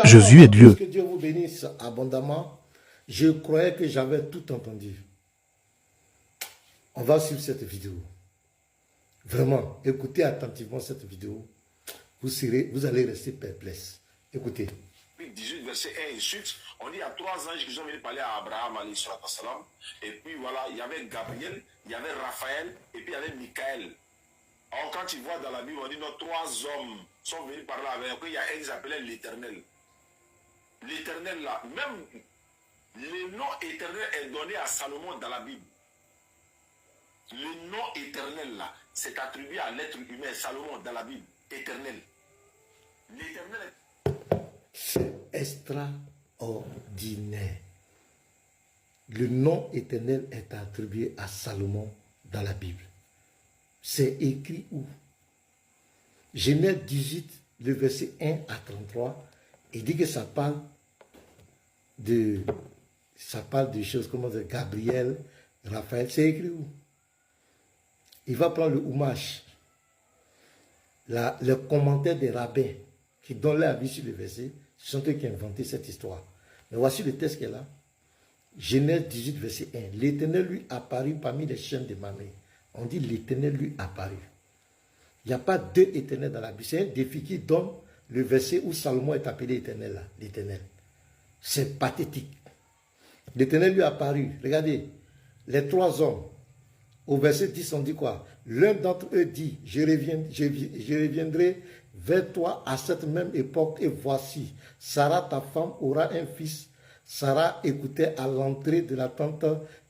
Josué et Dieu. Que Dieu vous bénisse abondamment. Je croyais que j'avais tout entendu. On va suivre cette vidéo. Vraiment, écoutez attentivement cette vidéo. Vous allez rester perplexe. Écoutez. 18, verset 1 et suite, on dit il y a 3 anges qui sont venus parler à Abraham, et puis voilà, il y avait Gabriel, il y avait Raphaël, et puis il y avait Michael. Or, quand tu vois dans la Bible, on dit nos 3 hommes sont venus parler avec eux, il y a un qui s'appelait l'Éternel. L'Éternel là, même le nom éternel est donné à Salomon dans la Bible. Le nom éternel là, c'est attribué à l'être humain, Salomon dans la Bible, éternel. L'éternel est... C'est extraordinaire. Le nom éternel est attribué à Salomon dans la Bible. C'est écrit où? Genèse 18, le verset 1 à 33, il dit que ça parle de choses comme Gabriel, Raphaël. C'est écrit où? Il va prendre le Humash, le commentaire des rabbins qui donnent leur avis sur le verset. Ce sont eux qui ont inventé cette histoire. Mais voici le texte qui est là. Genèse 18, verset 1. L'Éternel lui apparut parmi les chaînes de Mamré. On dit l'Éternel lui apparut. Il n'y a pas deux éternels dans la Bible. C'est un défi qui donne le verset où Salomon est appelé éternel là. L'Éternel. C'est pathétique. L'Éternel lui apparut. Regardez, les 3 hommes. Au verset 10, on dit quoi? L'un d'entre eux dit, je reviendrai vers toi à cette même époque, et voici, Sarah, ta femme, aura un fils. Sarah écoutait à l'entrée de la tente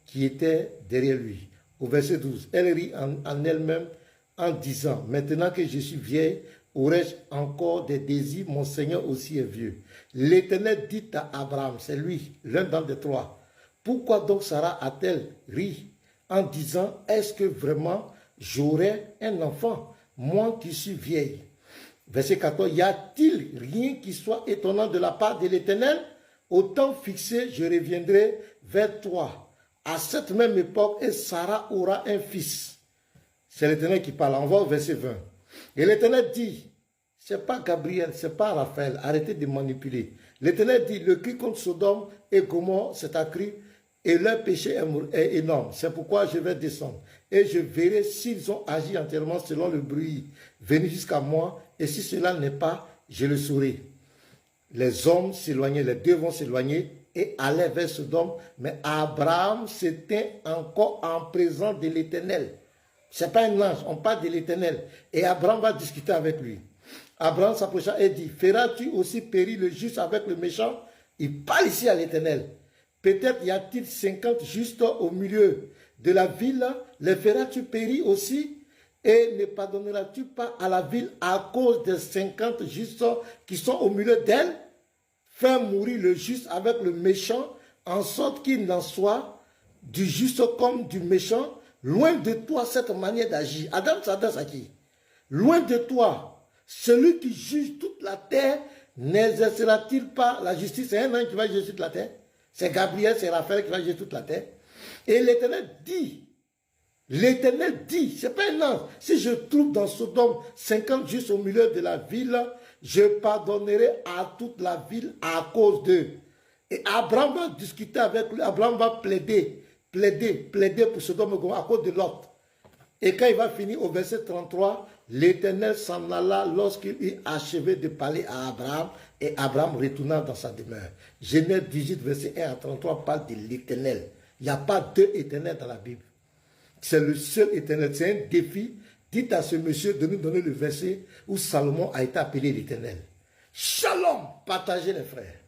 qui était derrière lui. Au verset 12, elle rit en elle-même en disant, maintenant que je suis vieille, aurais-je encore des désirs? Mon Seigneur aussi est vieux. L'Éternel dit à Abraham, c'est lui, l'un d'entre les 3, pourquoi donc Sarah a-t-elle ri en disant, est-ce que vraiment j'aurai un enfant, moi qui suis vieille? Verset 14, y a-t-il rien qui soit étonnant de la part de l'Éternel? Au temps fixé, je reviendrai vers toi. À cette même époque, et Sarah aura un fils. C'est l'Éternel qui parle. On va au verset 20. Et l'Éternel dit, c'est pas Gabriel, c'est pas Raphaël, arrêtez de manipuler. L'Éternel dit, le cri contre Sodome et Gomorrhe s'est accru, et leur péché est énorme. C'est pourquoi je vais descendre. Et je verrai s'ils ont agi entièrement selon le bruit venu jusqu'à moi. Et si cela n'est pas, je le saurai. Les hommes s'éloignaient, les 2 vont s'éloigner et allaient vers Sodome. Mais Abraham s'était encore en présence de l'Éternel. Ce n'est pas un ange, on parle de l'Éternel. Et Abraham va discuter avec lui. Abraham s'approcha et dit, feras-tu aussi périr le juste avec le méchant? Il parle ici à l'Éternel. Peut-être y a-t-il 50 justes au milieu de la ville, les feras-tu périr aussi? Et ne pardonneras-tu pas à la ville à cause des 50 justes qui sont au milieu d'elle? Fais mourir le juste avec le méchant, en sorte qu'il n'en soit du juste comme du méchant. Loin de toi cette manière d'agir. Adam s'adresse à qui? Loin de toi, celui qui juge toute la terre, n'exercera-t-il pas la justice? C'est un ange qui va juger toute la terre. C'est Gabriel, c'est Raphaël qui va juger toute la terre. Et l'Éternel dit, c'est pas un ange, si je trouve dans Sodome 50 justes au milieu de la ville, je pardonnerai à toute la ville à cause d'eux. Et Abraham va discuter avec lui, Abraham va plaider pour Sodome et Gomorrhe à cause de l'autre. Et quand il va finir au verset 33, l'Éternel s'en alla lorsqu'il eut achevé de parler à Abraham, et Abraham retourna dans sa demeure. Genèse 18, verset 1 à 33 parle de l'Éternel. Il n'y a pas 2 éternels dans la Bible. C'est le seul éternel. C'est un défi. Dites à ce monsieur de nous donner le verset où Salomon a été appelé l'Éternel. Shalom, partagez les frères.